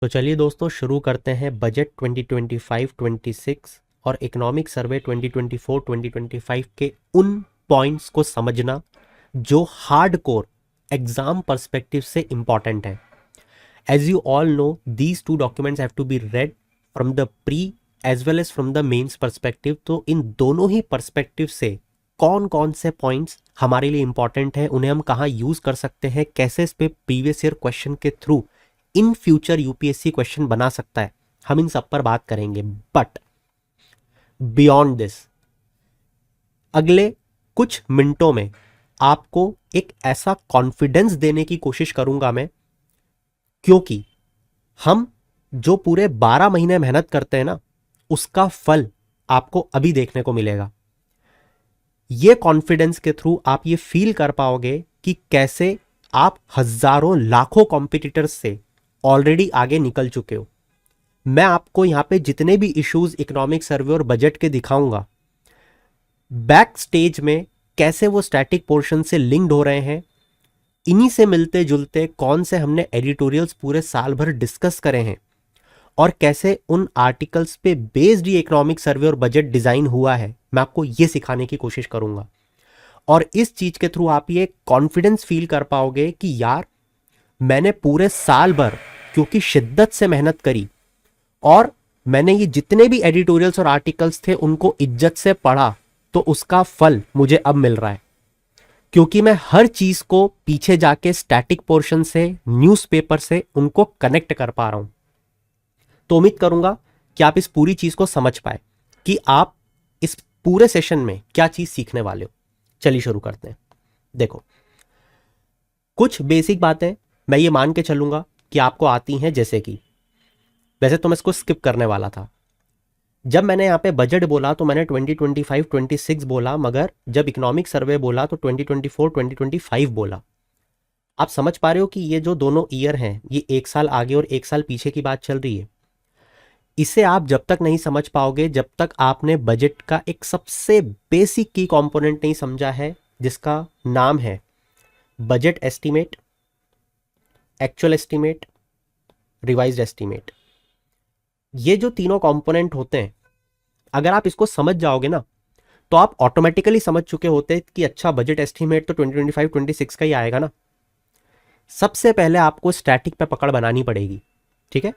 तो चलिए दोस्तों शुरू करते हैं बजट 2025-26 और इकोनॉमिक सर्वे 2024-2025 के उन पॉइंट्स को समझना जो हार्ड कोर एग्जाम पर्सपेक्टिव से इंपॉर्टेंट है। As you all know these two documents have to be read from the pre as well as from the mains perspective. तो इन दोनों ही पर्सपेक्टिव से कौन कौन से पॉइंट्स हमारे लिए इंपॉर्टेंट है, उन्हें हम कहाँ यूज कर सकते हैं, कैसे इस पे प्रीवियस ईयर क्वेश्चन के through in future UPSC question बना सकता है, हम इन सब पर बात करेंगे। बट बियॉन्ड दिस अगले कुछ मिनटों में आपको एक ऐसा कॉन्फिडेंस देने की कोशिश करूंगा मैं, क्योंकि हम जो पूरे 12 महीने मेहनत करते हैं ना, उसका फल आपको अभी देखने को मिलेगा। ये कॉन्फिडेंस के थ्रू आप ये फील कर पाओगे कि कैसे आप हजारों लाखों कॉम्पिटिटर्स से ऑलरेडी आगे निकल चुके हो। मैं आपको यहां पे जितने भी इश्यूज इकोनॉमिक सर्वे और बजट के दिखाऊंगा, बैक स्टेज में कैसे वो स्टैटिक पोर्शन से लिंक्ड हो रहे हैं, इन्हीं से मिलते जुलते कौन से हमने एडिटोरियल्स पूरे साल भर डिस्कस करे हैं और कैसे उन आर्टिकल्स पे बेस्ड ये इकोनॉमिक सर्वे और बजट डिजाइन हुआ है, मैं आपको ये सिखाने की कोशिश करूंगा। और इस चीज के थ्रू आप ये कॉन्फिडेंस फील कर पाओगे कि यार मैंने पूरे साल भर क्योंकि शिद्दत से मेहनत करी और मैंने ये जितने भी एडिटोरियल्स और आर्टिकल्स थे उनको इज्जत से पढ़ा, तो उसका फल मुझे अब मिल रहा है। क्योंकि मैं हर चीज को पीछे जाके स्टैटिक पोर्शन से, न्यूज़पेपर से उनको कनेक्ट कर पा रहा हूं। तो उम्मीद करूंगा कि आप इस पूरी चीज को समझ पाए कि आप इस पूरे सेशन में क्या चीज सीखने वाले हो। चलिए शुरू करते हैं। देखो, कुछ बेसिक बातें मैं ये मान के चलूंगा कि आपको आती हैं, जैसे कि वैसे तो मैं इसको स्किप करने वाला था। जब मैंने यहाँ पे बजट बोला तो मैंने 2025-26 बोला, मगर जब इकोनॉमिक सर्वे बोला तो 2024-2025 बोला। आप समझ पा रहे हो कि ये जो दोनों ईयर हैं, ये एक साल आगे और एक साल पीछे की बात चल रही है। इसे आप जब तक नहीं समझ पाओगे जब तक आपने बजट का एक सबसे बेसिक की कंपोनेंट नहीं समझा है, जिसका नाम है budget estimate, actual estimate, revised estimate. ये जो तीनों कंपोनेंट होते हैं, अगर आप इसको समझ जाओगे ना, तो आप ऑटोमेटिकली समझ चुके होते हैं कि अच्छा बजट एस्टीमेट तो 2025-26 का ही आएगा ना। सबसे पहले आपको स्टैटिक पे पकड़ बनानी पड़ेगी, ठीक है।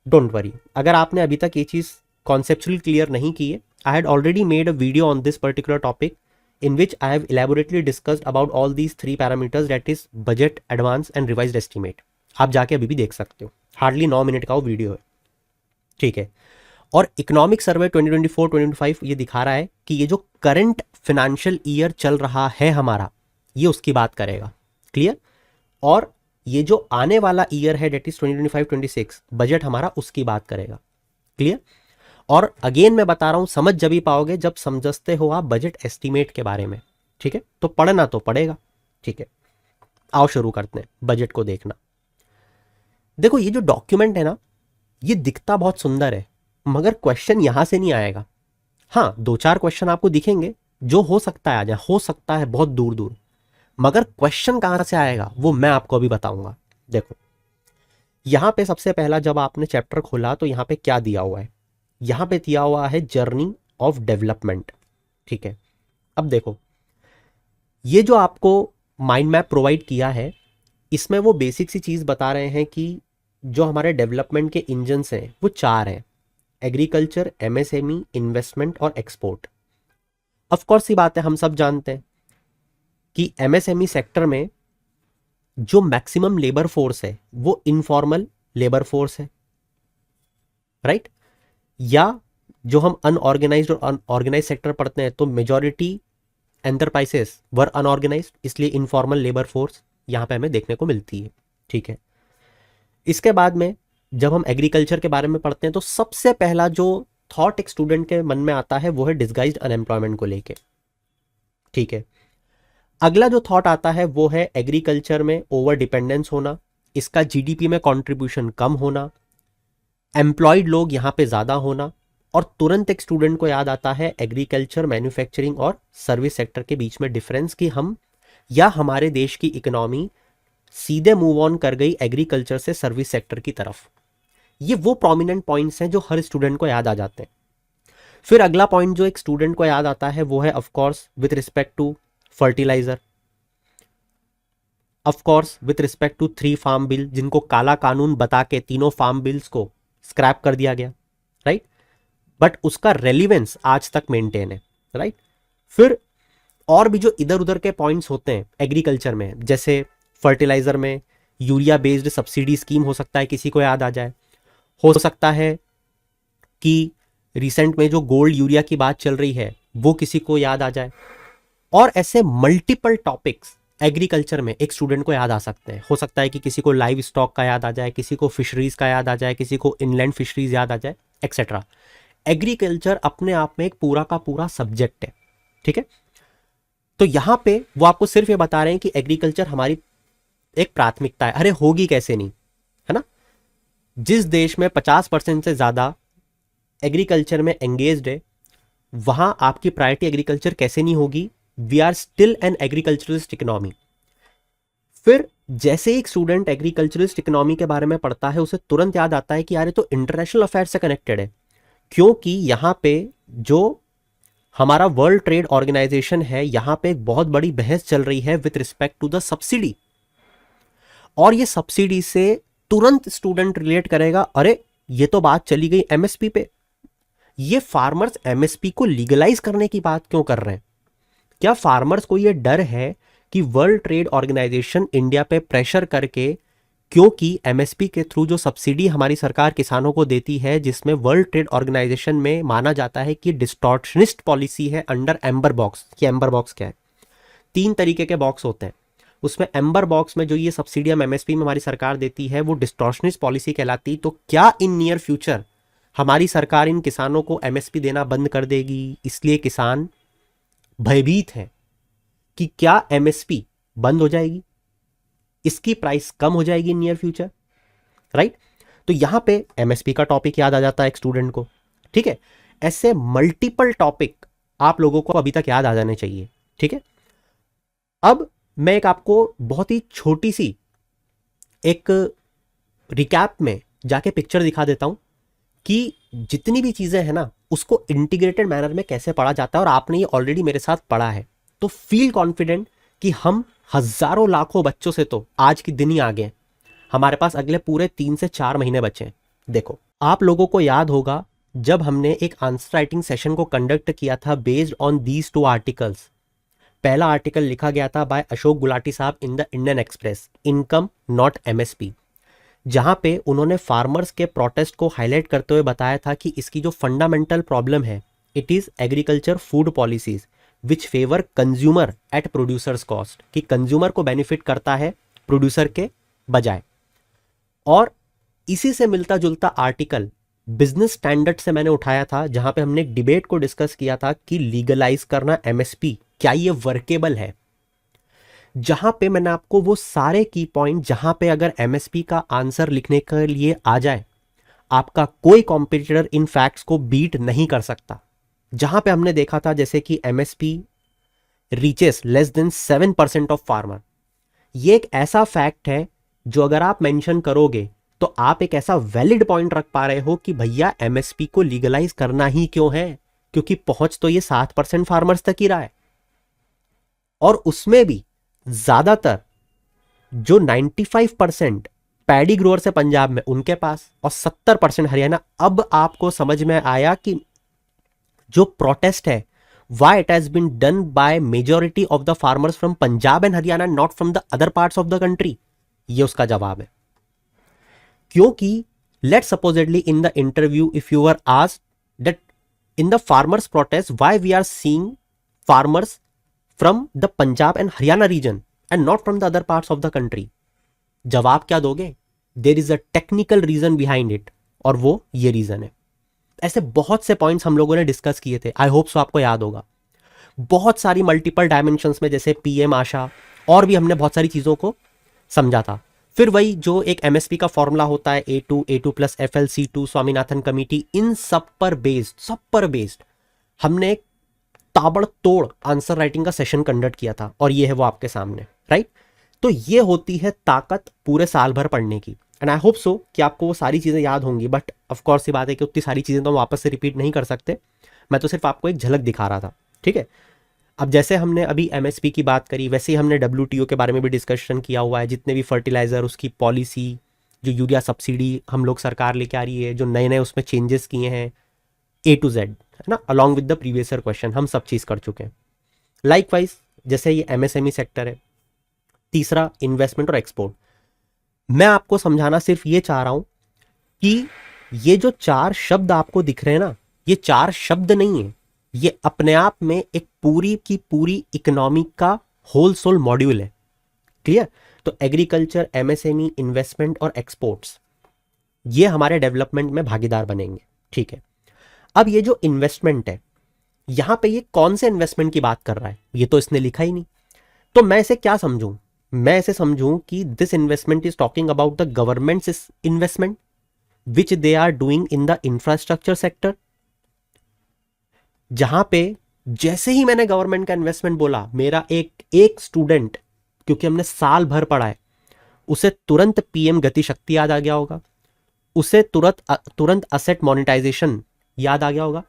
डोंट वरी, अगर आपने अभी तक ये चीज कॉन्सेप्चुअली क्लियर नहीं की है, I had already made a video on this particular topic in which I have elaborately discussed about all these three parameters, that is budget, advance and revised estimate. आप जाके अभी भी देख सकते हो, हार्डली 9 मिनट का वो वीडियो है, ठीक है। और इकोनॉमिक सर्वे 2024-2025 ये दिखा रहा है कि ये जो करंट फाइनेंशियल ईयर चल रहा है हमारा, ये उसकी बात करेगा, क्लियर। और ये जो आने वाला ईयर है, डेट इज 2025-26, बजट हमारा उसकी बात करेगा, क्लियर। और अगेन मैं बता रहा हूं, समझ जब ही पाओगे जब समझते हो आप बजट एस्टीमेट के बारे में, ठीक है। तो पढ़ना तो पड़ेगा, ठीक है। आओ शुरू करते हैं बजट को देखना। देखो, ये जो डॉक्यूमेंट है ना, ये दिखता बहुत सुंदर है, मगर क्वेश्चन यहां से नहीं आएगा। हाँ, 2-4 क्वेश्चन आपको दिखेंगे जो हो सकता है आ जाए, हो सकता है बहुत दूर दूर, मगर क्वेश्चन कहां से आएगा वो मैं आपको अभी बताऊंगा। देखो, यहां पे सबसे पहला जब आपने चैप्टर खोला तो यहां पे क्या दिया हुआ है, यहां पे दिया हुआ है जर्नी ऑफ डेवलपमेंट, ठीक है। अब देखो, ये जो आपको माइंड मैप प्रोवाइड किया है, इसमें वो बेसिक सी चीज बता रहे हैं कि जो हमारे डेवलपमेंट के इंजन्स हैं वो 4 हैं: एग्रीकल्चर, एमएसएमई, इन्वेस्टमेंट और एक्सपोर्ट। ऑफ कोर्स सी बात है, हम सब जानते हैं कि एमएसएमई सेक्टर में जो मैक्सिमम लेबर फोर्स है वो इनफॉर्मल लेबर फोर्स है, राइट। या जो हम अनऑर्गेनाइज्ड और ऑर्गेनाइज सेक्टर पढ़ते हैं, तो मेजॉरिटी एंटरप्राइजेस वर अनऑर्गेनाइज्ड, इसलिए इनफॉर्मल लेबर फोर्स यहां पे हमें देखने को मिलती है, ठीक है। इसके बाद में जब हम एग्रीकल्चर के बारे में पढ़ते हैं तो सबसे पहला जो थॉट एक स्टूडेंट के मन में आता है वो है डिस्गाइज्ड अनएम्प्लॉयमेंट को लेके, ठीक है। अगला जो थॉट आता है वो है एग्रीकल्चर में ओवर डिपेंडेंस होना, इसका जीडीपी में कंट्रीब्यूशन कम होना, एम्प्लॉयड लोग यहां पे ज्यादा होना, और तुरंत एक स्टूडेंट को याद आता है एग्रीकल्चर, मैन्युफैक्चरिंग और सर्विस सेक्टर के बीच में डिफरेंस, कि हम या हमारे देश की इकोनॉमी सीधे मूव ऑन कर गई एग्रीकल्चर से सर्विस सेक्टर की तरफ। ये वो प्रोमिनेंट पॉइंट्स हैं जो हर स्टूडेंट को याद आ जाते हैं। फिर अगला पॉइंट जो एक स्टूडेंट को याद आता है वो है of course with respect to fertiliser, of course with respect to 3 farm bill, जिनको काला कानून बता के तीनों फार्म बिल्स को स्क्रैप कर दिया गया, राइट, बट उसका रेलिवेंस आज तक मेंटेन है, राइट। फिर और भी जो इधर उधर के पॉइंट्स होते हैं एग्रीकल्चर में, जैसे फर्टिलाइजर में यूरिया बेस्ड सब्सिडी स्कीम हो सकता है किसी को याद आ जाए, हो सकता है कि रिसेंट में जो गोल्ड यूरिया की बात चल रही है वो किसी को याद आ जाए, और ऐसे मल्टीपल टॉपिक्स एग्रीकल्चर में एक स्टूडेंट को याद आ सकते हैं। हो सकता है कि किसी को लाइव स्टॉक का याद आ जाए, किसी को फिशरीज का याद आ जाए, किसी को इनलैंड फिशरीज याद आ जाए, एक्सेट्रा। एग्रीकल्चर अपने आप में एक पूरा का पूरा सब्जेक्ट है, ठीक है। तो यहां पे वो आपको सिर्फ ये बता रहे हैं कि एग्रीकल्चर हमारी एक प्राथमिकता है। अरे होगी कैसे नहीं, है ना। जिस देश में 50% से ज्यादा एग्रीकल्चर में एंगेज्ड है, वहां आपकी प्रायोरिटी एग्रीकल्चर कैसे नहीं होगी। We are still an agriculturalist economy. फिर जैसे एक स्टूडेंट एग्रीकल्चरलिस्ट इकोनॉमी के बारे में पढ़ता है, उसे तुरंत याद आता है कि यार ये तो इंटरनेशनल अफेयर से कनेक्टेड है, क्योंकि यहां पे जो हमारा वर्ल्ड ट्रेड ऑर्गेनाइजेशन है, यहां पे एक बहुत बड़ी बहस चल रही है with respect to the subsidy. और ये सब्सिडी से तुरंत स्टूडेंट रिलेट करेगा, अरे ये तो बात चली गई एमएसपी पे, ये फार्मर्स एमएसपी को लीगलाइज करने की बात क्यों कर रहे हैं। क्या फार्मर्स को ये डर है कि वर्ल्ड ट्रेड ऑर्गेनाइजेशन इंडिया पे प्रेशर करके, क्योंकि एमएसपी के थ्रू जो सब्सिडी हमारी सरकार किसानों को देती है, जिसमें वर्ल्ड ट्रेड ऑर्गेनाइजेशन में माना जाता है कि डिस्टॉर्शनिस्ट पॉलिसी है अंडर एम्बर बॉक्स। कि एम्बर बॉक्स क्या है, 3 तरीके के बॉक्स होते हैं, उसमें एम्बर बॉक्स में जो ये सब्सिडी हम एमएसपी में हमारी सरकार देती है वो डिस्टॉर्शनिस्ट पॉलिसी कहलाती। तो क्या इन नियर फ्यूचर हमारी सरकार इन किसानों को एमएसपी देना बंद कर देगी, इसलिए किसान भयभीत है कि क्या एमएसपी बंद हो जाएगी, इसकी प्राइस कम हो जाएगी इन नियर फ्यूचर, राइट। तो यहां पे एमएसपी का टॉपिक याद आ जाता है एक स्टूडेंट को, ठीक है। ऐसे मल्टीपल टॉपिक आप लोगों को अभी तक याद आ जाने चाहिए, ठीक है। अब मैं एक आपको बहुत ही छोटी सी एक रिकैप में जाके पिक्चर दिखा देता हूं कि जितनी भी चीजें हैं ना उसको इंटीग्रेटेड मैनर में कैसे पढ़ा जाता है, और आपने ये ऑलरेडी मेरे साथ पढ़ा है। तो फील कॉन्फिडेंट कि हम हजारों लाखों बच्चों से तो आज की दिन ही आगे हैं। हमारे पास अगले पूरे 3 से 4 महीने बचे हैं। देखो, आप लोगों को याद होगा जब हमने एक आंसर राइटिंग सेशन को कंडक्ट किया था बेस्ड ऑन दीज 2 आर्टिकल्स। पहला आर्टिकल लिखा गया था बाय अशोक गुलाटी साहब in the Indian express, income not MSP, जहां पे उन्होंने फार्मर्स के प्रोटेस्ट को हाईलाइट करते हुए बताया था कि इसकी जो फंडामेंटल प्रॉब्लम है, it is agriculture food policies which favour consumer at producers cost, कि कंज्यूमर को बेनिफिट करता है प्रोड्यूसर के बजाय। और इसी से मिलता जुलता आर्टिकल बिजनेस स्टैंडर्ड से मैंने उठाया था, जहां पे हमने एक डिबेट को डिस्कस किया था कि लीगलाइज करना एमएसपी क्या ये वर्केबल है, जहां पे मैंने आपको वो सारे की पॉइंट, जहां पे अगर एमएसपी का आंसर लिखने के लिए आ जाए आपका कोई कॉम्पिटिटर इन फैक्ट्स को बीट नहीं कर सकता। जहां पे हमने देखा था जैसे कि MSP reaches less than 7% of farmer, ये एक ऐसा फैक्ट है जो अगर आप मेंशन करोगे तो आप एक ऐसा वैलिड पॉइंट रख पा रहे हो कि भैया एमएसपी को लीगलाइज करना ही क्यों है, क्योंकि पहुंच तो ये 7% फार्मर्स तक ही रहा है। और उसमें भी ज्यादातर जो 95% पैडी ग्रोअर से पंजाब में उनके पास, और 70% हरियाणा। अब आपको समझ में आया कि जो प्रोटेस्ट है why it has been done by majority of the farmers from Punjab and Haryana, not from the other parts of the country। ये उसका जवाब है, क्योंकि let's supposedly in the interview if you were asked that in the farmers protest why we are seeing farmers from the Punjab and Haryana region and not from the other parts of the country, जवाब क्या दोगे? There is a technical reason behind it, और वो ये reason है। ऐसे बहुत से पॉइंट्स हम लोगों ने डिस्कस किए थे, आई होप सो आपको याद होगा। बहुत सारी मल्टीपल डायमेंशंस में, जैसे पीएम आशा, और भी हमने बहुत सारी चीजों को समझा था। फिर वही जो एक एमएसपी का फॉर्मूला होता है A2 plus FLC2 Swaminathan committee, इन सब पर बेस्ड हमने एक ताबड़तोड़ आंसर राइटिंग का सेशन कंडक्ट किया था, और ये है वो आपके सामने, राइट। तो ये होती है ताकत पूरे साल भर पढ़ने की। एंड आई होप सो कि आपको वो सारी चीज़ें याद होंगी, बट ऑफकोर्स ये बात है कि उतनी सारी चीज़ें तो हम वापस से रिपीट नहीं कर सकते, मैं तो सिर्फ आपको एक झलक दिखा रहा था, ठीक है। अब जैसे हमने अभी एमएसपी की बात करी, वैसे ही हमने डब्ल्यूटीओ के बारे में भी डिस्कशन किया हुआ है, जितने भी फर्टिलाइज़र, उसकी पॉलिसी, जो यूरिया सब्सिडी हम लोग सरकार लेके आ रही है, जो नए नए उसमें चेंजेस किए हैं, ए टू जेड, है ना, along with the previous year question, हम सब चीज़ कर चुके हैं। लाइकवाइज जैसे ये एमएसएमई सेक्टर है, तीसरा इन्वेस्टमेंट और एक्सपोर्ट। मैं आपको समझाना सिर्फ ये चाह रहा हूं कि ये जो चार शब्द आपको दिख रहे हैं ना, ये चार शब्द नहीं है, ये अपने आप में एक पूरी की पूरी इकोनॉमी का होल सोल मॉड्यूल है। क्लियर? तो एग्रीकल्चर, एमएसएमई, इन्वेस्टमेंट और एक्सपोर्ट्स, ये हमारे डेवलपमेंट में भागीदार बनेंगे, ठीक है। अब ये जो इन्वेस्टमेंट है, यहां पे ये कौन से इन्वेस्टमेंट की बात कर रहा है, ये तो इसने लिखा ही नहीं। तो मैं इसे क्या समझूं? मैं इसे समझूं कि this investment is talking about the government's investment which they are doing in the infrastructure sector, जहां पे जैसे ही मैंने गवर्नमेंट का इन्वेस्टमेंट बोला, मेरा एक स्टूडेंट, क्योंकि हमने साल भर पढ़ा है, उसे तुरंत पीएम गति शक्ति याद आ गया होगा, उसे तुरंत असेट मोनेटाइजेशन याद आ गया होगा।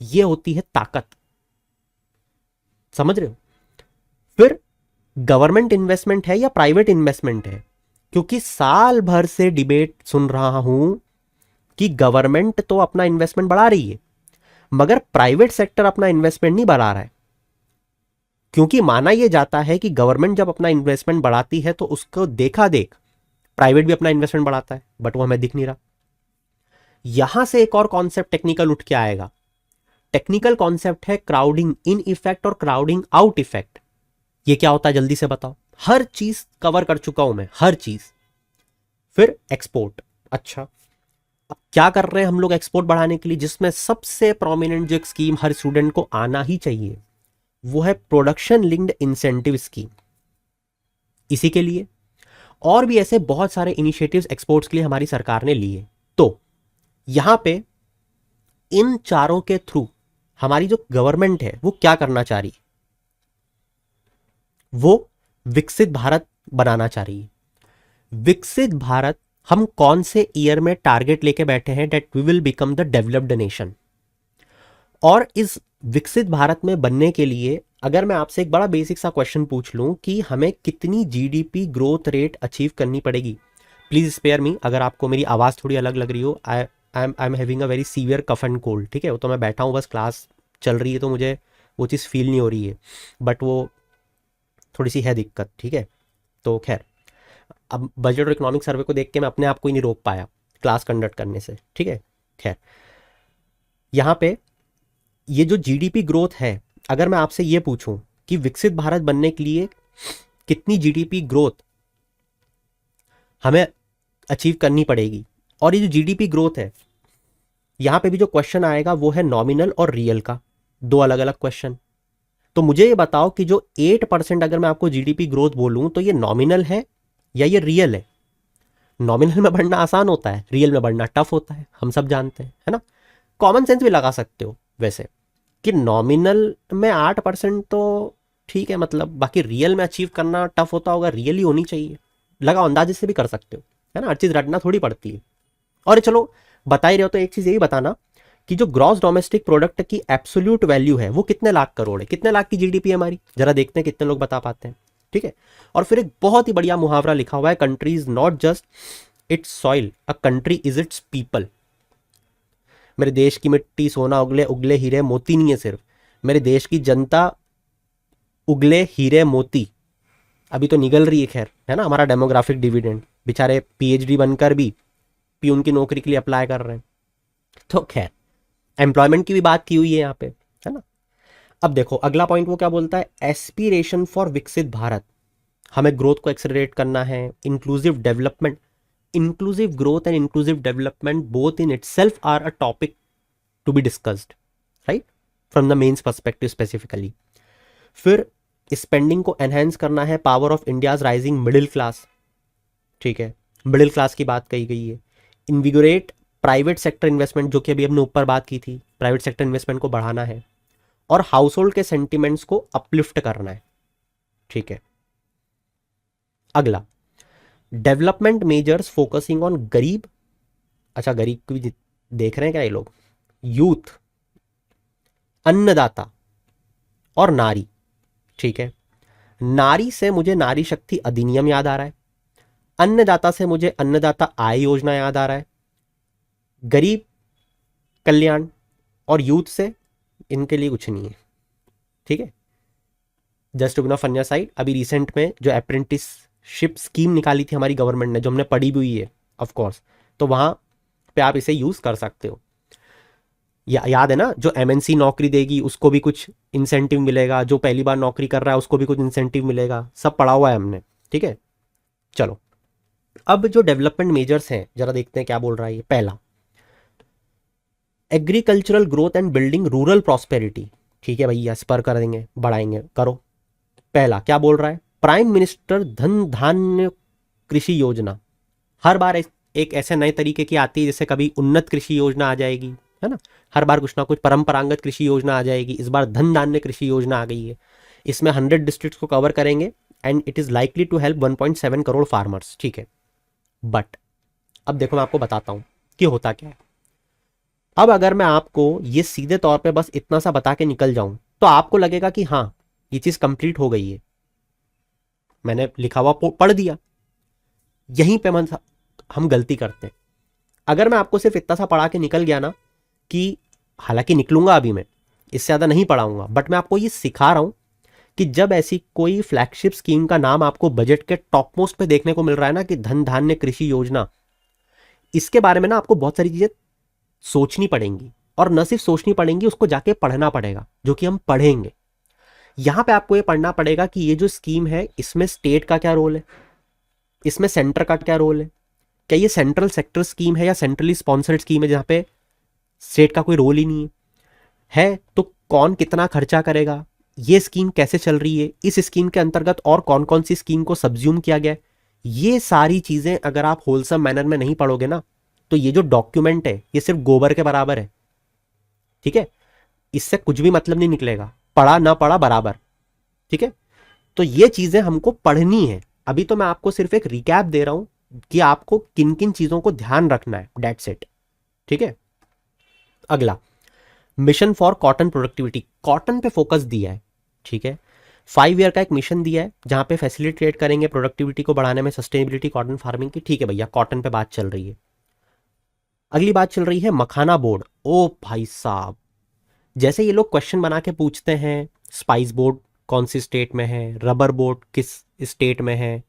ये होती है ताकत, समझ रहे हो? फिर गवर्नमेंट इन्वेस्टमेंट है या प्राइवेट इन्वेस्टमेंट है, क्योंकि साल भर से डिबेट सुन रहा हूं कि गवर्नमेंट तो अपना इन्वेस्टमेंट बढ़ा रही है, मगर प्राइवेट सेक्टर अपना इन्वेस्टमेंट नहीं बढ़ा रहा है। क्योंकि माना यह जाता है कि गवर्नमेंट जब अपना इन्वेस्टमेंट बढ़ाती है तो उसको देखा देख प्राइवेट भी अपना इन्वेस्टमेंट बढ़ाता है, बट वो हमें दिख नहीं रहा। यहां से एक और कॉन्सेप्ट टेक्निकल उठ के आएगा। टेक्निकल कॉन्सेप्ट है क्राउडिंग इन इफेक्ट और क्राउडिंग आउट इफेक्ट। ये क्या होता है जल्दी से बताओ? हर चीज कवर कर चुका हूं मैं, हर चीज। फिर एक्सपोर्ट। अच्छा, अब क्या कर रहे हैं हम लोग एक्सपोर्ट बढ़ाने के लिए, जिसमें सबसे प्रोमिनेंट जो एक स्कीम हर स्टूडेंट को आना ही चाहिए, वो है प्रोडक्शन लिंक्ड इंसेंटिव स्कीम। इसी के लिए और भी ऐसे बहुत सारे इनिशिएटिव्स एक्सपोर्ट्स के लिए हमारी सरकार ने लिए। तो यहां पे इन चारों के थ्रू हमारी जो गवर्नमेंट है वो क्या करना चाह रही है? वो विकसित भारत बनाना चाह रही है। विकसित भारत हम कौन से ईयर में टारगेट लेके बैठे हैं? That we will become the developed nation. और इस विकसित भारत में बनने के लिए अगर मैं आपसे एक बड़ा बेसिक सा क्वेश्चन पूछ लूं कि हमें कितनी जीडीपी ग्रोथ रेट अचीव करनी पड़ेगी, प्लीज स्पेयर मी अगर आपको मेरी आवाज थोड़ी अलग लग रही हो। I am having a very severe cough and cold, ठीक है। वो तो मैं बैठा हूँ, बस क्लास चल रही है तो मुझे वो चीज़ फील नहीं हो रही है, बट वो थोड़ी सी है दिक्कत, ठीक है। तो खैर, अब बजट और इकोनॉमिक सर्वे को देख के मैं अपने आप को ही नहीं रोक पाया क्लास कंडक्ट करने से, ठीक है। खैर, यहाँ पे ये जो जीडीपी ग्रोथ है, अगर मैं आपसे ये पूछूं कि विकसित भारत बनने के लिए कितनी जीडीपी ग्रोथ हमें अचीव करनी पड़ेगी, और ये जो जीडीपी ग्रोथ है, यहां पे भी जो क्वेश्चन आएगा वो है नॉमिनल और रियल का, दो अलग अलग क्वेश्चन। तो मुझे ये बताओ कि जो 8% अगर मैं आपको जीडीपी ग्रोथ बोलूं तो ये नॉमिनल है या ये रियल है? नॉमिनल में बढ़ना आसान होता है, रियल में बढ़ना टफ होता है, हम सब जानते हैं, है ना। कॉमन सेंस भी लगा सकते हो वैसे कि नॉमिनल में 8% तो ठीक है, मतलब बाकी रियल में अचीव करना टफ होता होगा, रियल ही होनी चाहिए। लगा अंदाजे से भी कर सकते हो, है ना, हर चीज़ रटना थोड़ी पड़ती है। और चलो बता ही रहे हो तो एक चीज़ यही बताना कि जो ग्रॉस डोमेस्टिक प्रोडक्ट की एब्सोल्यूट वैल्यू है वो कितने लाख करोड़ है, कितने लाख की जीडीपी है हमारी, जरा देखते हैं कितने लोग बता पाते हैं, ठीक है। और फिर एक बहुत ही बढ़िया मुहावरा लिखा हुआ है, country is not just it's soil, a country is it's people. मेरे देश की मिट्टी सोना उगले, उगले हीरे मोती नहीं है सिर्फ, मेरे देश की जनता उगले हीरे मोती अभी तो निगल रही है, खैर, है ना। हमारा डेमोग्राफिक डिविडेंड, बेचारे पीएचडी बनकर भी पीयून की नौकरी के लिए अप्लाई कर रहे हैं। तो खैर, एम्प्लॉयमेंट की भी बात की हुई है यहाँ पे, है ना। अब देखो अगला पॉइंट वो क्या बोलता है, एस्पिरेशन फॉर विकसित भारत। हमें ग्रोथ को एक्सेलरेट करना है, inclusive development, inclusive growth and inclusive development both in itself are a topic to be discussed, right, from the mains perspective specifically. फिर स्पेंडिंग को एनहेंस करना है, power of India's rising middle class, ठीक है, middle class की बात कही गई है। इन्विगोरेट प्राइवेट सेक्टर इन्वेस्टमेंट, जो कि अभी हमने ऊपर बात की थी, प्राइवेट सेक्टर इन्वेस्टमेंट को बढ़ाना है, और हाउस होल्ड के सेंटिमेंट्स को अपलिफ्ट करना है, ठीक है। अगला, डेवलपमेंट मेजर्स फोकसिंग ऑन गरीब, अच्छा गरीब को भी देख रहे हैं क्या ये लोग, यूथ, अन्नदाता और नारी। ठीक है, नारी से मुझे नारी शक्ति अधिनियम याद आ रहा है, अन्नदाता से मुझे अन्नदाता आय योजना याद आ रहा है, गरीब कल्याण और यूथ से इनके लिए कुछ नहीं है। ठीक है, जस्ट टू बी फन्या साइड, अभी रिसेंट में जो अप्रेंटिसशिप स्कीम निकाली थी हमारी गवर्नमेंट ने, जो हमने पढ़ी भी हुई है ऑफ कोर्स, तो वहां पे आप इसे यूज कर सकते हो। याद है ना, जो एमएनसी नौकरी देगी उसको भी कुछ इंसेंटिव मिलेगा, जो पहली बार नौकरी कर रहा है उसको भी कुछ इंसेंटिव मिलेगा, सब पढ़ा हुआ है हमने। ठीक है, चलो अब जो डेवलपमेंट मेजर्स हैं जरा देखते हैं क्या बोल रहा है ये। पहला, agricultural growth and building rural prosperity. ठीक है भैया, स्पर कर देंगे, बढ़ाएंगे, करो। पहला क्या बोल रहा है, प्राइम मिनिस्टर धन धान्य कृषि योजना। हर बार एक ऐसे नए तरीके की आती है, जैसे कभी उन्नत कृषि योजना आ जाएगी, है ना, हर बार कुछ ना कुछ परंपरागत कृषि योजना आ जाएगी। इस बार धन धान्य कृषि योजना आ गई है, इसमें 100 डिस्ट्रिक्ट्स को कवर करेंगे and it is likely to help 1.7 crore farmers. ठीक है, बट अब देखो मैं आपको बताता हूं कि होता क्या है। अब अगर मैं आपको ये सीधे तौर पे बस इतना सा बता के निकल जाऊं तो आपको लगेगा कि हाँ ये चीज कंप्लीट हो गई है, मैंने लिखा हुआ पढ़ दिया। यहीं पे हम गलती करते हैं। अगर मैं आपको सिर्फ इतना सा पढ़ा के निकल गया ना, कि हालांकि निकलूंगा अभी मैं, इससे ज़्यादा नहीं पढ़ाऊंगा, बट मैं आपको ये सिखा रहा हूं कि जब ऐसी कोई फ्लैगशिप स्कीम का नाम आपको बजट के टॉप मोस्ट पे देखने को मिल रहा है ना, कि धन धान्य कृषि योजना, इसके बारे में ना आपको बहुत सारी चीज़ें सोचनी पड़ेंगी, और न सिर्फ सोचनी पड़ेंगी, उसको जाके पढ़ना पड़ेगा, जो कि हम पढ़ेंगे। यहां पे आपको ये पढ़ना पड़ेगा कि ये जो स्कीम है इसमें स्टेट का क्या रोल है, इसमें सेंटर का क्या रोल है, क्या ये सेंट्रल सेक्टर स्कीम है या सेंट्रली स्पॉन्सर्ड स्कीम है जहां पे स्टेट का कोई रोल ही नहीं है तो कौन कितना खर्चा करेगा, ये स्कीम कैसे चल रही है, इस स्कीम के अंतर्गत और कौन कौन सी स्कीम को सब्ज्यूम किया गया है। ये सारी चीजें अगर आप होलसम मैनर में नहीं पढ़ोगे ना, तो ये जो डॉक्यूमेंट है ये सिर्फ गोबर के बराबर है। ठीक है, इससे कुछ भी मतलब नहीं निकलेगा, पढ़ा ना पढ़ा बराबर। ठीक है, तो ये चीजें हमको पढ़नी है। अभी तो मैं आपको सिर्फ एक रिकैप दे रहा हूं कि आपको किन किन चीजों को ध्यान रखना है, दैट्स इट। ठीक है, अगला, mission for cotton productivity, cotton पे फोकस दिया है। ठीक है, 5 ईयर का एक मिशन दिया है जहां पे फैसिलिटेट करेंगे प्रोडक्टिविटी को बढ़ाने में, सस्टेनेबिलिटी कॉटन फार्मिंग की। ठीक है भैया, कॉटन पे बात चल रही है। अगली बात चल रही है मखाना बोर्ड। ओ भाई साहब, जैसे ये लोग क्वेश्चन बना के पूछते हैं, स्पाइस बोर्ड कौन सी स्टेट में है, रबर बोर्ड किस स्टेट में है,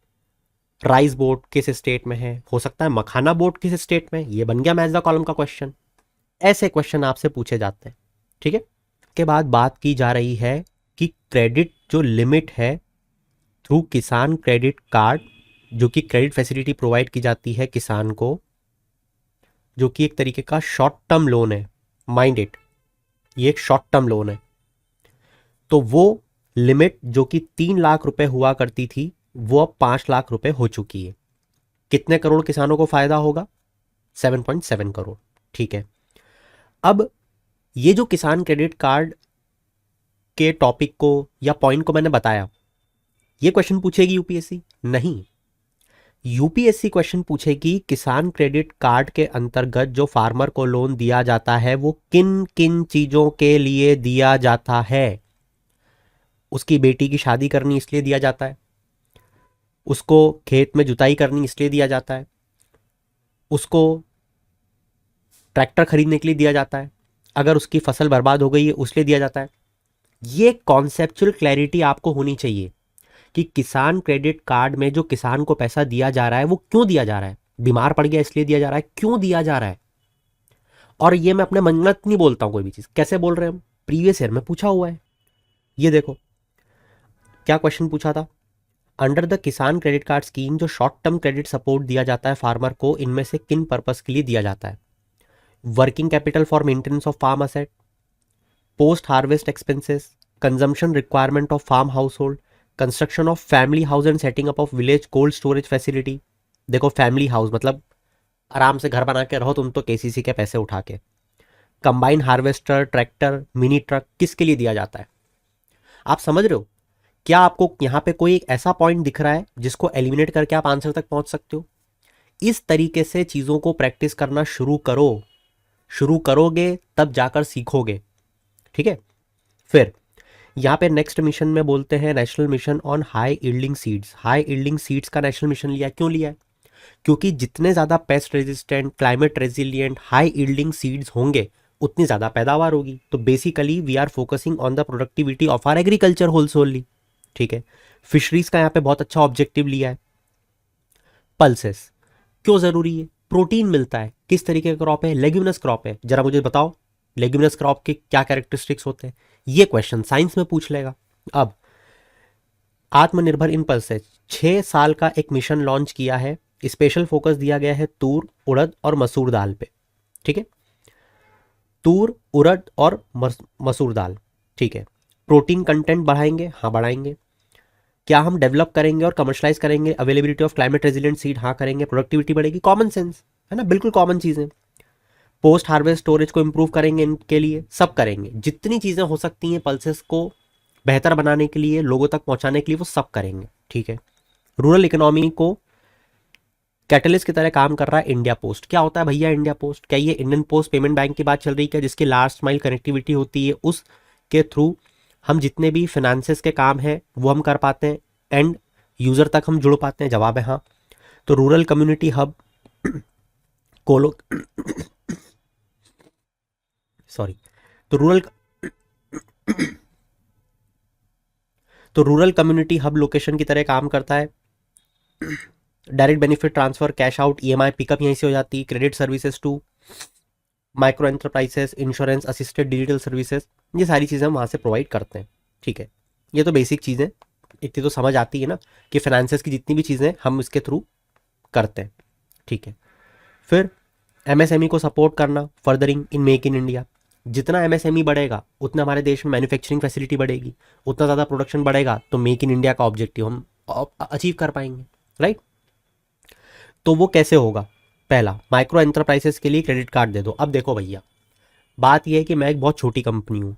राइस बोर्ड किस स्टेट में है, हो सकता है मखाना बोर्ड किस स्टेट में, ये बन गया मैच द कॉलम का क्वेश्चन। ऐसे क्वेश्चन आपसे पूछे जाते हैं। ठीक है, के बाद बात की जा रही है कि क्रेडिट जो लिमिट है थ्रू किसान क्रेडिट कार्ड, जो कि क्रेडिट फैसिलिटी प्रोवाइड की जाती है किसान को, जो कि एक तरीके का शॉर्ट टर्म लोन है, माइंड इट, ये एक शॉर्ट टर्म लोन है। तो वो लिमिट जो कि 3 लाख रुपए हुआ करती थी, वो अब 5 लाख रुपए हो चुकी है। कितने करोड़ किसानों को फायदा होगा, 7.7 करोड़। ठीक है, अब ये जो किसान क्रेडिट कार्ड के टॉपिक को या पॉइंट को मैंने बताया, ये क्वेश्चन पूछेगी यूपीएससी? नहीं, यूपीएससी क्वेश्चन पूछेगी किसान क्रेडिट कार्ड के अंतर्गत जो फार्मर को लोन दिया जाता है वो किन किन चीजों के लिए दिया जाता है। उसकी बेटी की शादी करनी इसलिए दिया जाता है, उसको खेत में जुताई करनी इसलिए दिया जाता है, उसको ट्रैक्टर खरीदने के लिए दिया जाता है, अगर उसकी फसल बर्बाद हो गई है उसलिए दिया जाता है। ये कॉन्सेप्चुअल क्लैरिटी आपको होनी चाहिए कि किसान क्रेडिट कार्ड में जो किसान को पैसा दिया जा रहा है वो क्यों दिया जा रहा है, बीमार पड़ गया इसलिए दिया जा रहा है, क्यों दिया जा रहा है। और ये मैं अपने मनगढ़ंत नहीं बोलता हूं, कोई भी चीज कैसे बोल रहे हैं हम, प्रीवियस ईयर में पूछा हुआ है। ये देखो क्या क्वेश्चन पूछा था, अंडर द किसान क्रेडिट कार्ड स्कीम जो शॉर्ट टर्म क्रेडिट सपोर्ट दिया जाता है फार्मर को, इनमें से किन पर्पस के लिए दिया जाता है। Working capital for maintenance of farm asset, post harvest expenses, consumption requirement of farm household, construction of family house and setting up of village cold storage facility. देखो फैमिली हाउस मतलब आराम से घर बना के रहो तुम तो केसीसी के पैसे उठा के। Combine harvester, tractor, mini truck किसके लिए दिया जाता है, आप समझ रहे हो क्या आपको यहाँ पे कोई एक ऐसा पॉइंट दिख रहा है जिसको एलिमिनेट करके आप आंसर तक पहुंच सकते हो? इस तरीके से चीज़ों को प्रैक्टिस करना शुरू करो, शुरू करोगे तब जाकर सीखोगे, ठीक है। फिर यहाँ पे नेक्स्ट मिशन में बोलते हैं national mission on high yielding seeds. High yielding seeds का नेशनल मिशन लिया, क्यों लिया है? क्योंकि जितने ज़्यादा pest resistant, climate resilient, high yielding seeds होंगे उतनी ज़्यादा पैदावार होगी। तो basically we are focusing on the productivity of our agriculture wholesomely, ठीक है। फिशरीज का यहाँ पे बहुत अच्छा ऑब्जेक्टिव लिया है। पल्सेस क्यों ज़रूरी है? प्रोटीन मिलता है। किस तरीके का क्रॉप है? लेग्यूमिनस क्रॉप है। जरा मुझे बताओ लेग्यूमिनस क्रॉप के क्या कैरेक्टरिस्टिक्स होते हैं? ये क्वेश्चन साइंस में पूछ लेगा। अब आत्मनिर्भर इन पल्सेस 6 साल का एक मिशन लॉन्च किया है। स्पेशल फोकस दिया गया है तूर, उड़द और मसूर दाल पे, ठीक है। तूर, उड़द और मसूर दाल, ठीक है। प्रोटीन कंटेंट बढ़ाएंगे, हाँ बढ़ाएंगे। क्या हम डेवलप करेंगे और कमर्शलाइज करेंगे? Availability of climate resilient seed, हाँ करेंगे। प्रोडक्टिविटी बढ़ेगी, कॉमन सेंस है ना, बिल्कुल कॉमन चीज़ें। पोस्ट हार्वेस्ट स्टोरेज को इंप्रूव करेंगे, इनके लिए सब करेंगे। जितनी चीज़ें हो सकती हैं पल्सेस को बेहतर बनाने के लिए, लोगों तक पहुंचाने के लिए, वो सब करेंगे, ठीक है। रूरल इकोनॉमी को कैटलिस्ट की तरह काम कर रहा है इंडिया पोस्ट। क्या होता है भैया इंडिया पोस्ट? क्या ये इंडियन पोस्ट पेमेंट बैंक की बात चल रही है, जिसकी लास्ट माइल कनेक्टिविटी होती है, उसके थ्रू हम जितने भी फिनेंसेस के काम है वो हम कर पाते हैं, एंड यूजर तक हम जुड़ पाते हैं? जवाब है हाँ। तो रूरल कम्युनिटी हब कोलो सॉरी तो रूरल कम्युनिटी हब लोकेशन की तरह काम करता है। Direct benefit transfer, cash out, EMI pickup यहीं से हो जाती है। Credit services to micro enterprises, insurance, assisted digital services, ये सारी चीज़ें हम वहाँ से प्रोवाइड करते हैं, ठीक है। ये तो बेसिक चीज़ें, इतनी तो समझ आती है ना कि फाइनेंसेस की जितनी भी चीज़ें हम इसके थ्रू करते हैं, ठीक है। फिर एमएसएमई को सपोर्ट करना, furthering in make in India. जितना एमएसएमई बढ़ेगा उतना हमारे देश में मैन्युफैक्चरिंग फैसिलिटी बढ़ेगी, उतना ज़्यादा प्रोडक्शन बढ़ेगा, तो मेक इन इंडिया का ऑब्जेक्टिव हम अचीव कर पाएंगे, राइट। तो वो कैसे होगा? पहला, माइक्रो एंटरप्राइजेस के लिए क्रेडिट कार्ड दे दो। अब देखो भैया, बात यह है कि मैं एक बहुत छोटी कंपनी हूँ।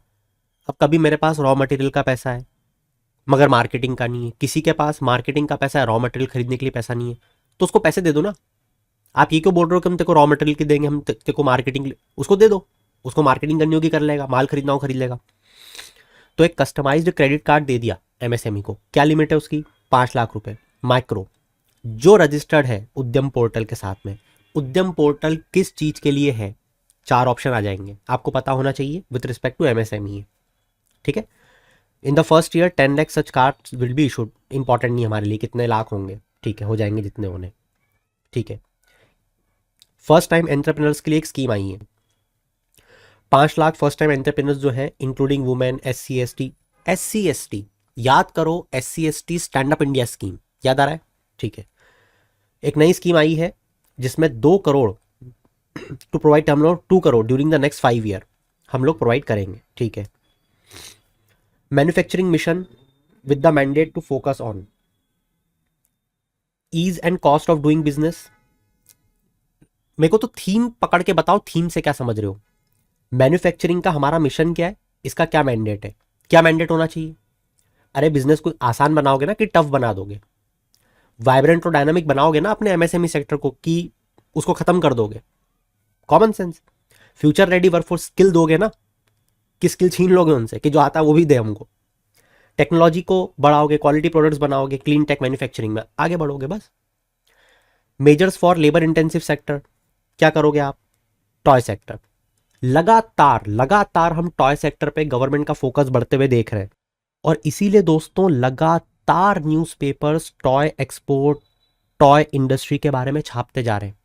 अब कभी मेरे पास रॉ मटेरियल का पैसा है मगर मार्केटिंग का नहीं है, किसी के पास मार्केटिंग का पैसा है, रॉ मटेरियल खरीदने के लिए पैसा नहीं है, तो उसको पैसे दे दो ना। आप ये क्यों बोल रहे हो कि हम तेको रॉ मटेरियल की देंगे, हम तेको मार्केटिंग, उसको दे दो। उसको मार्केटिंग करनी होगी, कर लेगा, माल खरीदना हो खरीद लेगा। तो एक कस्टमाइज्ड क्रेडिट कार्ड दे दिया एमएसएमई को। क्या लिमिट है उसकी? 5 लाख रुपए। माइक्रो जो रजिस्टर्ड है उद्यम पोर्टल के साथ में। उद्यम पोर्टल किस चीज के लिए है? 4 ऑप्शन आ जाएंगे, आपको पता होना चाहिए विद रिस्पेक्ट टू एमएसएमई, ठीक है। In the first year 10 lakh such card will be issued. Important नहीं हमारे लिए कितने लाख होंगे, ठीक है, हो जाएंगे जितने होने, ठीक है। फर्स्ट टाइम एंटरप्रेन्योर्स के लिए एक स्कीम आई है, 5 लाख फर्स्ट टाइम एंटरप्रेन्योर्स जो है, इंक्लूडिंग वुमेन, SC ST, याद करो SC ST stand up India scheme, याद आ रहा है, ठीक है। एक नई स्कीम आई है जिसमें 2 करोड़ टू प्रोवाइड, हम लोग 2 crore during the next 5 year हम लोग प्रोवाइड करेंगे, ठीक है। Manufacturing mission with the mandate to focus on ease and cost of doing business. मेरे को तो थीम पकड़ के बताओ, थीम से क्या समझ रहे हो? मैन्युफैक्चरिंग का हमारा मिशन क्या है, इसका क्या मैंडेट है, क्या मैंडेट होना चाहिए? अरे बिजनेस को आसान बनाओगे ना कि टफ बना दोगे? वाइब्रेंट और डायनामिक बनाओगे ना अपने एमएसएमई सेक्टर को कि उसको खत्म कर दोगे? Common sense. Future ready workforce skill दोगे ना कि स्किल छीन लोगे उनसे कि जो आता है वो भी दे हमको? टेक्नोलॉजी को बढ़ाओगे, क्वालिटी प्रोडक्ट्स बनाओगे, क्लीन टेक मैन्युफैक्चरिंग में आगे बढ़ोगे, बस। Measures for labour intensive sector, क्या करोगे आप? Toy sector. लगातार लगातार हम टॉय सेक्टर पे गवर्नमेंट का फोकस बढ़ते हुए देख रहे हैं, और इसीलिए दोस्तों लगातार newspapers toy export, toy industry के बारे में छापते जा रहे हैं,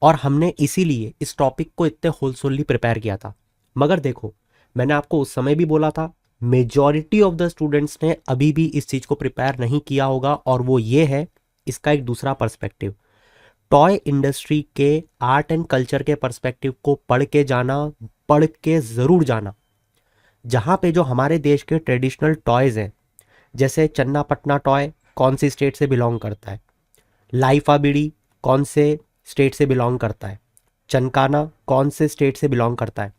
और हमने इसीलिए इस टॉपिक को इतने होलसोली प्रिपेयर किया था। मगर देखो, मैंने आपको उस समय भी बोला था, मेजॉरिटी ऑफ द स्टूडेंट्स ने अभी भी इस चीज को प्रिपेयर नहीं किया होगा, और वो ये है इसका एक दूसरा पर्सपेक्टिव। टॉय इंडस्ट्री के आर्ट एंड कल्चर के पर्सपेक्टिव को पढ़ के जाना, पढ़ के जरूर जाना। जहां पे जो हमारे देश के ट्रेडिशनल टॉयज हैं, जैसे चन्नापटना टॉय कौन सी स्टेट से बिलोंग करता है, लाइफा बिड़ी कौन से स्टेट से बिलोंग करता है, चनकाना कौन से स्टेट से बिलोंग करता है,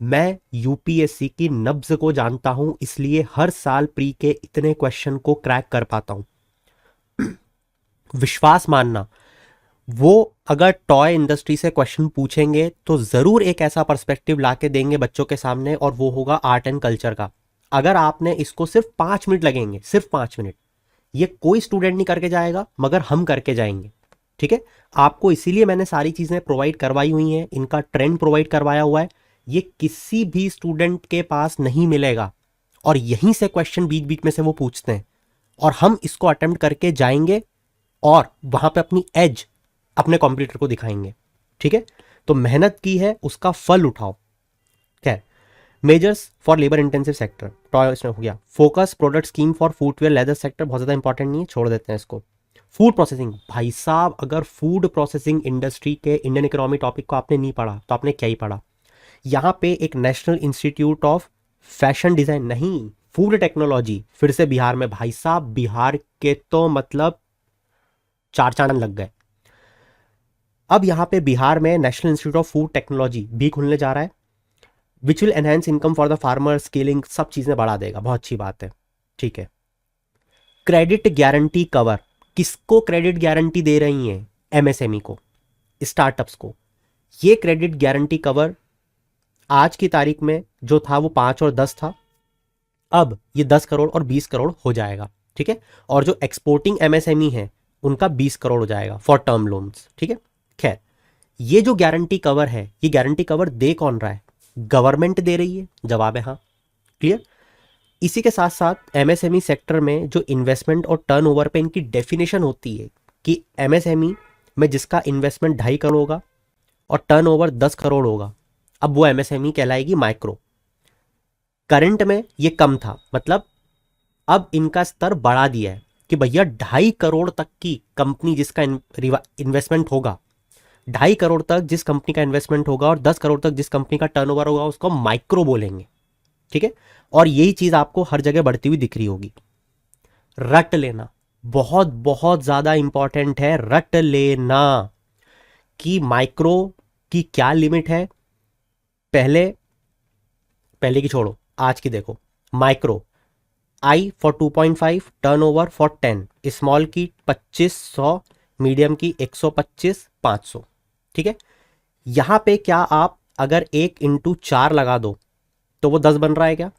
मैं यूपीएससी की नब्ज को जानता हूं, इसलिए हर साल प्री के इतने क्वेश्चन को क्रैक कर पाता हूं। विश्वास मानना, वो अगर टॉय इंडस्ट्री से क्वेश्चन पूछेंगे तो जरूर एक ऐसा पर्सपेक्टिव लाके देंगे बच्चों के सामने, और वो होगा आर्ट एंड कल्चर का। अगर आपने इसको सिर्फ 5 मिनट लगेंगे, सिर्फ 5 मिनट, ये कोई स्टूडेंट नहीं करके जाएगा मगर हम करके जाएंगे। ठीक है, आपको इसीलिए मैंने सारी चीजें प्रोवाइड करवाई हुई हैं, इनका ट्रेंड प्रोवाइड करवाया हुआ है। ये किसी भी स्टूडेंट के पास नहीं मिलेगा, और यहीं से क्वेश्चन बीच बीच में से वो पूछते हैं, और हम इसको अटेम्प्ट करके जाएंगे और वहां पे अपनी एज अपने कॉम्पिटिटर को दिखाएंगे। ठीक है, तो मेहनत की है उसका फल उठाओ। क्या है? Measures for labour intensive sector, toy हो गया। Focus product scheme for footwear leather sector, बहुत ज़्यादा इंपॉर्टेंट नहीं है, छोड़ देते हैं इसको। फूड प्रोसेसिंग, भाई साहब अगर फूड प्रोसेसिंग इंडस्ट्री के इंडियन इकोनॉमी टॉपिक को आपने नहीं पढ़ा तो आपने क्या ही पढ़ा। यहाँ पे एक national institute of fashion design नहीं, फूड टेक्नोलॉजी, फिर से बिहार में। भाई साहब बिहार के तो मतलब चार चांद लग गए। अब यहाँ पे बिहार में national institute of food technology भी खुलने जा रहा है, which will enhance income for the farmer, scaling, सब चीजें बढ़ा देगा, बहुत अच्छी बात है। ठीक है, क्रेडिट गारंटी कवर, किसको क्रेडिट गारंटी दे रही हैं? एमएसएमई को, स्टार्टअप्स को। ये क्रेडिट गारंटी कवर आज की तारीख में जो था वो 5 और 10 था, अब ये 10 करोड़ और 20 करोड़ हो जाएगा। ठीक है, और जो एक्सपोर्टिंग एमएसएमई है उनका 20 करोड़ हो जाएगा फॉर टर्म लोन्स। ठीक है, खैर ये जो गारंटी कवर है, ये गारंटी कवर दे कौन रहा है? गवर्नमेंट दे रही है, जवाब है हाँ। क्लियर। इसी के साथ साथ एमएसएमई सेक्टर में जो इन्वेस्टमेंट और टर्नओवर पे इनकी डेफिनेशन होती है कि एमएसएमई में जिसका इन्वेस्टमेंट 2.5 करोड़ होगा और टर्नओवर 10 करोड़ होगा, अब वो एमएसएमई कहलाएगी माइक्रो। करंट में ये कम था, मतलब अब इनका स्तर बढ़ा दिया है कि भैया 2.5 करोड़ तक की कंपनी जिसका इन्वेस्टमेंट होगा, 2.5 करोड़ तक जिस कंपनी का इन्वेस्टमेंट होगा और 10 करोड़ तक जिस कंपनी का टर्नओवर होगा उसको माइक्रो बोलेंगे। ठीक है, और यही चीज आपको हर जगह बढ़ती हुई दिख रही होगी। रट लेना बहुत बहुत ज्यादा इंपॉर्टेंट है, रट लेना कि माइक्रो की क्या लिमिट है। पहले पहले की छोड़ो, आज की देखो। Micro I for 2.5, turnover for 10, small की 2500, मीडियम की 125, 500। ठीक है, यहां पे क्या आप अगर 1 × 4 लगा दो तो वो 10 बन रहा है क्या?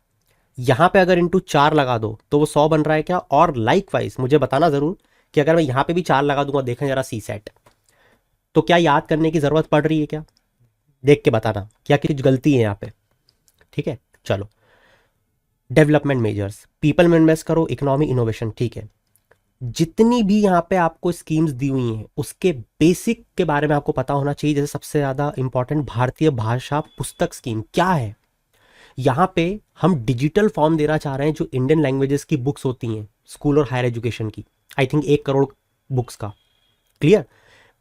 यहां पे अगर ×4 लगा दो तो वो 100 बन रहा है क्या? और लाइकवाइज मुझे बताना जरूर कि अगर मैं यहां पे भी 4 लगा दूंगा, देखें जरा सी सेट, तो क्या याद करने की जरूरत पड़ रही है क्या? देख के बताना क्या कुछ गलती है यहाँ पे। ठीक है, चलो। डेवलपमेंट मेजर्स, पीपल में इन्वेस्ट करो, इकोनॉमी, इनोवेशन। ठीक है, जितनी भी यहाँ पे आपको स्कीम्स दी हुई हैं उसके बेसिक के बारे में आपको पता होना चाहिए। जैसे सबसे ज्यादा इंपॉर्टेंट भारतीय भाषा पुस्तक स्कीम क्या है? यहाँ पे हम डिजिटल फॉर्म देना चाह रहे हैं जो इंडियन लैंग्वेजेस की बुक्स होती हैं स्कूल और हायर एजुकेशन की, आई थिंक 1 करोड़ बुक्स का। क्लियर।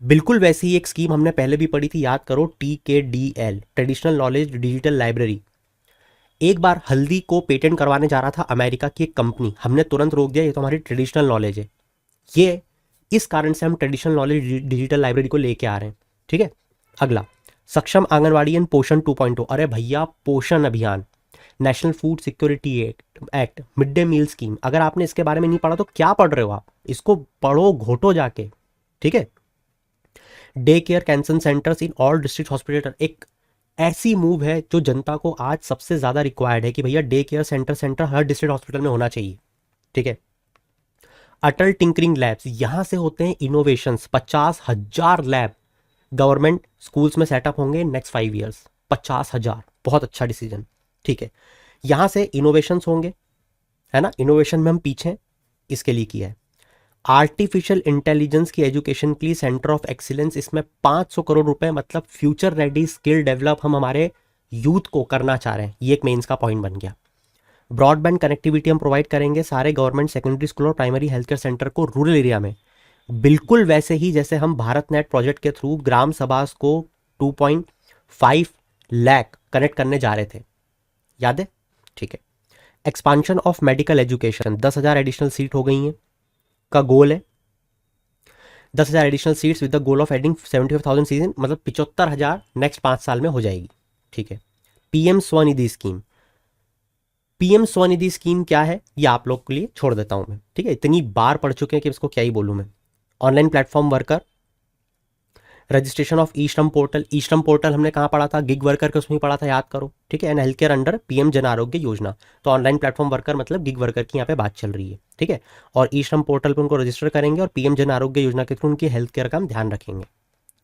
बिल्कुल वैसी ही एक स्कीम हमने पहले भी पढ़ी थी, याद करो, TKDL, traditional knowledge digital library. एक बार हल्दी को पेटेंट करवाने जा रहा था अमेरिका की एक कंपनी, हमने तुरंत रोक दिया, ये तो हमारी ट्रेडिशनल नॉलेज है। ये इस कारण से हम ट्रेडिशनल नॉलेज डिजिटल लाइब्रेरी को लेके आ रहे हैं। ठीक है, अगला, सक्षम आंगनवाड़ी एंड पोषण 2.0। अरे भैया Poshan Abhiyan, national food security act, mid day meal scheme. अगर आपने इसके बारे में नहीं पढ़ा तो क्या पढ़ रहे हो आप? इसको पढ़ो, घोटो जाके। ठीक है, day care cancer centres in all district hospital, एक ऐसी मूव है जो जनता को आज सबसे ज्यादा रिक्वायर्ड है कि भैया डे केयर सेंटर हर डिस्ट्रिक्ट हॉस्पिटल में होना चाहिए। ठीक है, अटल टिंकरिंग लैब्स, यहां से होते हैं इनोवेशंस। 50,000 लैब गवर्नमेंट स्कूल्स में सेटअप होंगे नेक्स्ट 5 ईयर्स। 50,000, बहुत अच्छा डिसीजन। ठीक है, यहां से इनोवेशंस होंगे, है ना, इनोवेशन में हम पीछे हैं, इसके लिए किया है। आर्टिफिशियल इंटेलिजेंस की एजुकेशन के लिए सेंटर ऑफ एक्सीलेंस, इसमें 500 करोड़ रुपए, मतलब फ्यूचर रेडी स्किल डेवलप हम हमारे यूथ को करना चाह रहे हैं। ये एक मेंस का पॉइंट बन गया। ब्रॉडबैंड कनेक्टिविटी हम प्रोवाइड करेंगे सारे गवर्नमेंट सेकेंडरी स्कूल और प्राइमरी हेल्थ केयर सेंटर को रूरल एरिया में, बिल्कुल वैसे ही जैसे हम भारत नेट प्रोजेक्ट के थ्रू ग्राम सभा को 2.5 लाख कनेक्ट करने जा रहे थे, याद है? ठीक है, expansion of medical education, 10,000 additional seat हो गई हैं का गोल है। 10,000 additional seats with the goal of adding 75,000 season, मतलब 75,000 नेक्स्ट 5 साल में हो जाएगी। ठीक है, PM Svanidhi scheme. PM Svanidhi scheme क्या है ये आप लोग के लिए छोड़ देता हूं मैं, ठीक है, इतनी बार पढ़ चुके हैं कि इसको क्या ही बोलूं मैं। Online platform worker, registration of e Shram portal. E Shram portal हमने कहाँ पढ़ा था, गिग वर्कर के उसमें ही पढ़ा था, याद करो, ठीक है। And health care under PM Jan Arogya Yojana. तो ऑनलाइन प्लेटफॉर्म वर्कर मतलब गिग वर्कर की यहाँ पे बात चल रही है, ठीक है। और ई श्रम पोर्टल पर उनको रजिस्टर करेंगे और पीएम जन आरोग्य योजना के थ्रू उनकी हेल्थ केयर का हम ध्यान रखेंगे,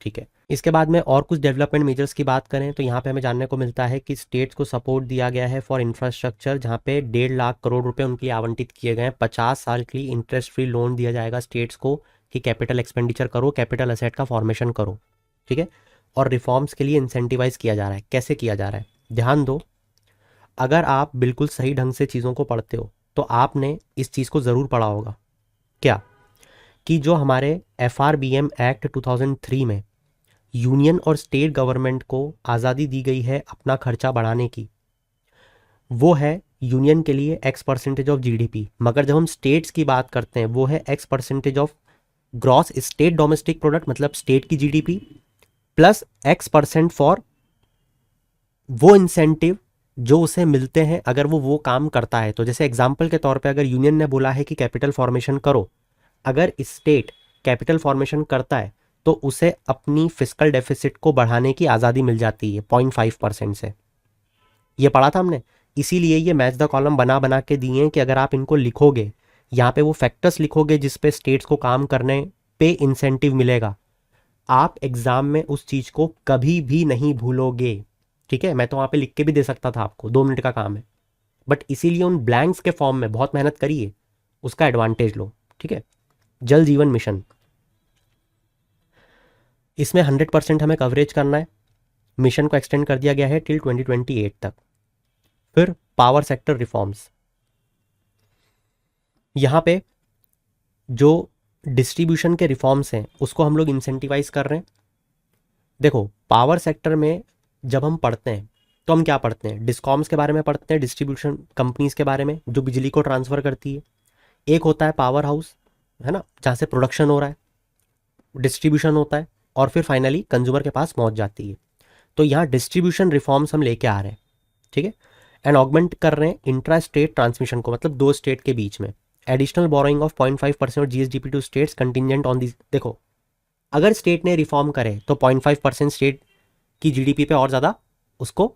ठीक है। इसके बाद में और कुछ डेवलपमेंट मेजर्स की बात करें तो यहाँ पे हमें जानने को मिलता है कि स्टेट्स को सपोर्ट दिया गया है फॉर इंफ्रास्ट्रक्चर, जहाँ पे 1.5 लाख करोड़ रुपए उनके लिए आवंटित किए गए हैं। 50 साल के लिए इंटरेस्ट फ्री लोन दिया जाएगा स्टेट्स को कि कैपिटल एक्सपेंडिचर करो, कैपिटल असेट का फॉर्मेशन करो, ठीक है। और रिफॉर्म्स के लिए इंसेंटिवाइज किया जा रहा है। कैसे किया जा रहा है, ध्यान दो, अगर आप बिल्कुल सही ढंग से चीज़ों को पढ़ते हो तो आपने इस चीज़ को ज़रूर पढ़ा होगा, क्या, कि जो हमारे FRBM एक्ट 2003 में यूनियन और स्टेट गवर्नमेंट को आज़ादी दी गई है अपना खर्चा बढ़ाने की, वो है यूनियन के लिए X% ऑफ GDP, मगर जब हम स्टेट्स की बात करते हैं वो है X% of gross state domestic product, मतलब स्टेट की GDP प्लस X% फॉर वो इंसेंटिव जो उसे मिलते हैं अगर वो काम करता है। तो जैसे एग्जाम्पल के तौर पे अगर यूनियन ने बोला है कि कैपिटल फॉर्मेशन करो, अगर स्टेट कैपिटल फॉर्मेशन करता है तो उसे अपनी फिस्कल डेफिसिट को बढ़ाने की आज़ादी मिल जाती है 0.5% से। ये पढ़ा था हमने, इसीलिए ये मैच द कॉलम बना बना के दिए हैं कि अगर आप इनको लिखोगे, यहाँ पे वो फैक्टर्स लिखोगे जिस पे स्टेट्स को काम करने पे इंसेंटिव मिलेगा, आप एग्जाम में उस चीज़ को कभी भी नहीं भूलोगे, ठीक है। मैं तो वहाँ पे लिख के भी दे सकता था आपको, 2 मिनट का काम है, बट इसीलिए उन ब्लैंक्स के फॉर्म में बहुत मेहनत करिए, उसका एडवांटेज लो, ठीक है। जल जीवन मिशन, इसमें 100% हमें कवरेज करना है। मिशन को एक्सटेंड कर दिया गया है टिल 2028 तक। फिर पावर सेक्टर रिफॉर्म्स, यहाँ पे जो डिस्ट्रीब्यूशन के रिफॉर्म्स हैं उसको हम लोग इंसेंटिवाइज कर रहे हैं। देखो, पावर सेक्टर में जब हम पढ़ते हैं तो हम क्या पढ़ते हैं, डिस्कॉम्स के बारे में पढ़ते हैं, डिस्ट्रीब्यूशन कंपनीज के बारे में जो बिजली को ट्रांसफ़र करती है। एक होता है पावर हाउस, है ना, जहाँ से प्रोडक्शन हो रहा है, डिस्ट्रीब्यूशन होता है और फिर फाइनली कंज्यूमर के पास पहुँच जाती है। तो यहाँ डिस्ट्रीब्यूशन रिफॉर्म्स हम लेके आ रहे हैं, ठीक है। एंड ऑगमेंट कर रहे हैं इंट्रा स्टेट ट्रांसमिशन को, मतलब 2 स्टेट के बीच में। एडिशनल बोरोइंग ऑफ 0.5% और GSDP to states contingent on this. देखो, अगर स्टेट ने रिफॉर्म करे तो 0.5% स्टेट की GDP पे और ज़्यादा उसको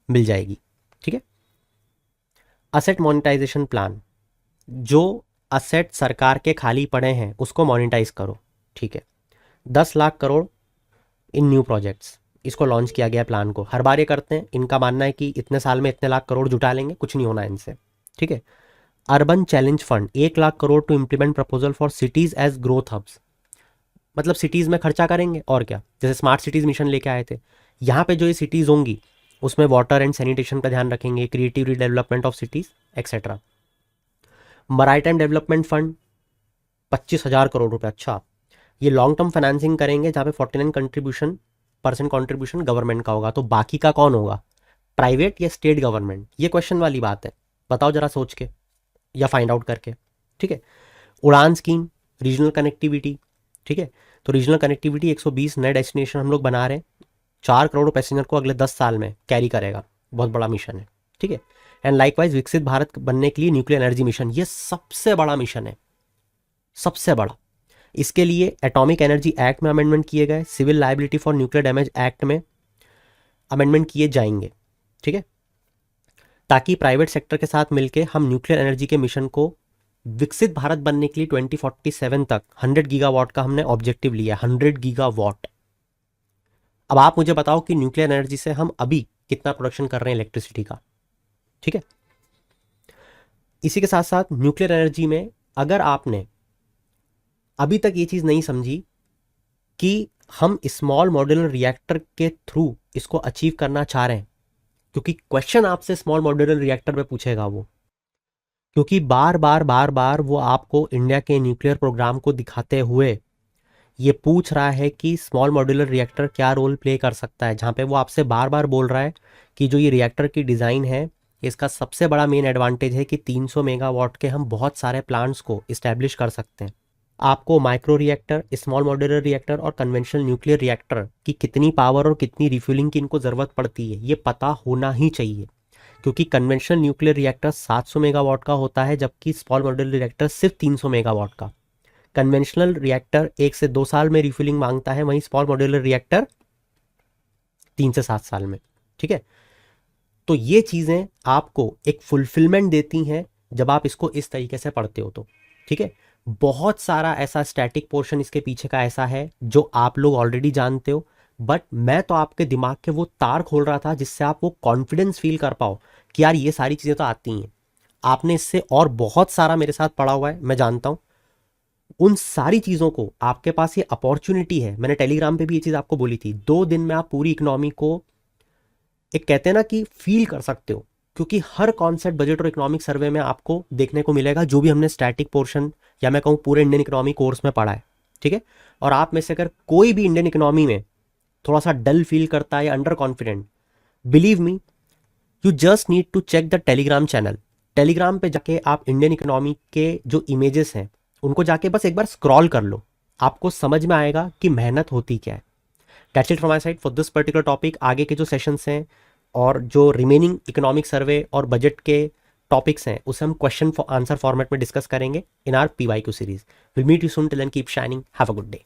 मिल जाएगी, ठीक है। असेट मोनेटाइजेशन प्लान, जो असेट सरकार के खाली पड़े हैं उसको मोनेटाइज करो, ठीक है। 10 लाख करोड़ इन न्यू प्रोजेक्ट्स, इसको लॉन्च किया गया प्लान को। हर बार ये करते हैं, इनका मानना है कि इतने साल में इतने लाख करोड़ जुटा लेंगे, कुछ नहीं होना इनसे, ठीक है। Urban challenge fund 1 lakh crore to implement proposal for cities as growth hubs, मतलब सिटीज़ में खर्चा करेंगे और क्या, जैसे स्मार्ट सिटीज़ मिशन लेके आए थे। यहाँ पे जो ये सिटीज़ होंगी उसमें वाटर एंड सैनिटेशन का ध्यान रखेंगे, creative redevelopment of cities etcetera. Maritime development fund 25,000 crore रुपए, अच्छा, ये लॉन्ग टर्म फाइनेंसिंग करेंगे जहाँ पे 49% कॉन्ट्रीब्यूशन गवर्नमेंट का होगा। तो बाकी का कौन होगा, प्राइवेट या स्टेट गवर्नमेंट, ये क्वेश्चन वाली बात है, बताओ जरा सोच के या फाइंड आउट करके, ठीक है। उड़ान स्कीम, रीजनल कनेक्टिविटी, ठीक है। तो रीजनल कनेक्टिविटी 120 नए डेस्टिनेशन हम लोग बना रहे हैं, 4 करोड़ पैसेंजर को अगले 10 साल में कैरी करेगा, बहुत बड़ा मिशन है, ठीक है। एंड लाइकवाइज विकसित भारत बनने के लिए न्यूक्लियर एनर्जी मिशन, ये सबसे बड़ा मिशन है, सबसे बड़ा। इसके लिए एटॉमिक एनर्जी एक्ट में अमेंडमेंट किए गए, civil liability for nuclear damage act में अमेंडमेंट किए जाएंगे, ठीक है, ताकि प्राइवेट सेक्टर के साथ मिलकर हम न्यूक्लियर एनर्जी के मिशन को विकसित भारत बनने के लिए 2047 तक 100 गीगावाट का हमने ऑब्जेक्टिव लिया, 100 गीगावाट। अब आप मुझे बताओ कि न्यूक्लियर एनर्जी से हम अभी कितना प्रोडक्शन कर रहे हैं इलेक्ट्रिसिटी का, ठीक है। इसी के साथ साथ न्यूक्लियर एनर्जी में अगर आपने अभी तक ये चीज़ नहीं समझी कि हम स्मॉल मॉड्यूलर रिएक्टर के थ्रू इसको अचीव करना चाह रहे हैं, क्योंकि क्वेश्चन आपसे स्मॉल मॉड्यूलर रिएक्टर पे पूछेगा वो, क्योंकि बार बार वो आपको इंडिया के न्यूक्लियर प्रोग्राम को दिखाते हुए ये पूछ रहा है कि स्मॉल मॉड्यूलर रिएक्टर क्या रोल प्ले कर सकता है, जहाँ पे वो आपसे बार बार बोल रहा है कि जो ये रिएक्टर की डिज़ाइन है इसका सबसे बड़ा मेन एडवांटेज है कि 300 मेगावाट के हम बहुत सारे प्लांट्स को इस्टेब्लिश कर सकते हैं, आपको micro reactor, small modular reactor और कन्वेंशनल न्यूक्लियर रिएक्टर की कितनी पावर और कितनी रिफ्यूलिंग की इनको ज़रूरत पड़ती है ये पता होना ही चाहिए, क्योंकि कन्वेंशनल न्यूक्लियर रिएक्टर 700 मेगावाट का होता है जबकि स्मॉल मॉड्यूलर रिएक्टर सिर्फ 300 मेगावाट का। कन्वेंशनल रिएक्टर 1 से 2 साल में रिफ्यूलिंग मांगता है, वहीं स्मॉल मॉड्यूलर रिएक्टर 3 से 7 साल में। ठीक है, तो ये चीज़ें आपको एक फुलफिलमेंट देती हैं जब आप इसको इस तरीके से पढ़ते हो तो। ठीक है, बहुत सारा ऐसा स्टैटिक पोर्शन इसके पीछे का ऐसा है जो आप लोग ऑलरेडी जानते हो, बट मैं तो आपके दिमाग के वो तार खोल रहा था जिससे आप वो कॉन्फिडेंस फील कर पाओ कि यार ये सारी चीज़ें तो आती हैं। आपने इससे और बहुत सारा मेरे साथ पढ़ा हुआ है, मैं जानता हूँ। उन सारी चीज़ों को आपके पास ये अपॉर्चुनिटी है, मैंने टेलीग्राम पे भी ये चीज़ आपको बोली थी, 2 दिन में आप पूरी इकोनॉमी को एक कहते हैं ना कि फील कर सकते हो, क्योंकि हर कॉन्सेप्ट बजट और इकोनॉमिक सर्वे में आपको देखने को मिलेगा जो भी हमने स्टैटिक पोर्शन या मैं कहूँ पूरे इंडियन इकोनॉमी कोर्स में पढ़ा है। ठीक है, और आप में से अगर कोई भी इंडियन इकोनॉमी में थोड़ा सा डल फील करता है या under confident, believe me, you just need to check the Telegram channel. Telegram पे जाके आप इंडियन इकोनॉमी के जो इमेजेस हैं उनको जाके बस एक बार स्क्रॉल कर लो, आपको समझ में आएगा कि मेहनत होती क्या है। That's it from my side for this particular topic. आगे के जो सेशंस हैं और जो रिमेनिंग इकोनॉमिक सर्वे और बजट के टॉपिक्स हैं उसे हम क्वेश्चन आंसर फॉर्मेट में डिस्कस करेंगे in our PYQ series. Will meet you soon, till then keep shining, have a good day.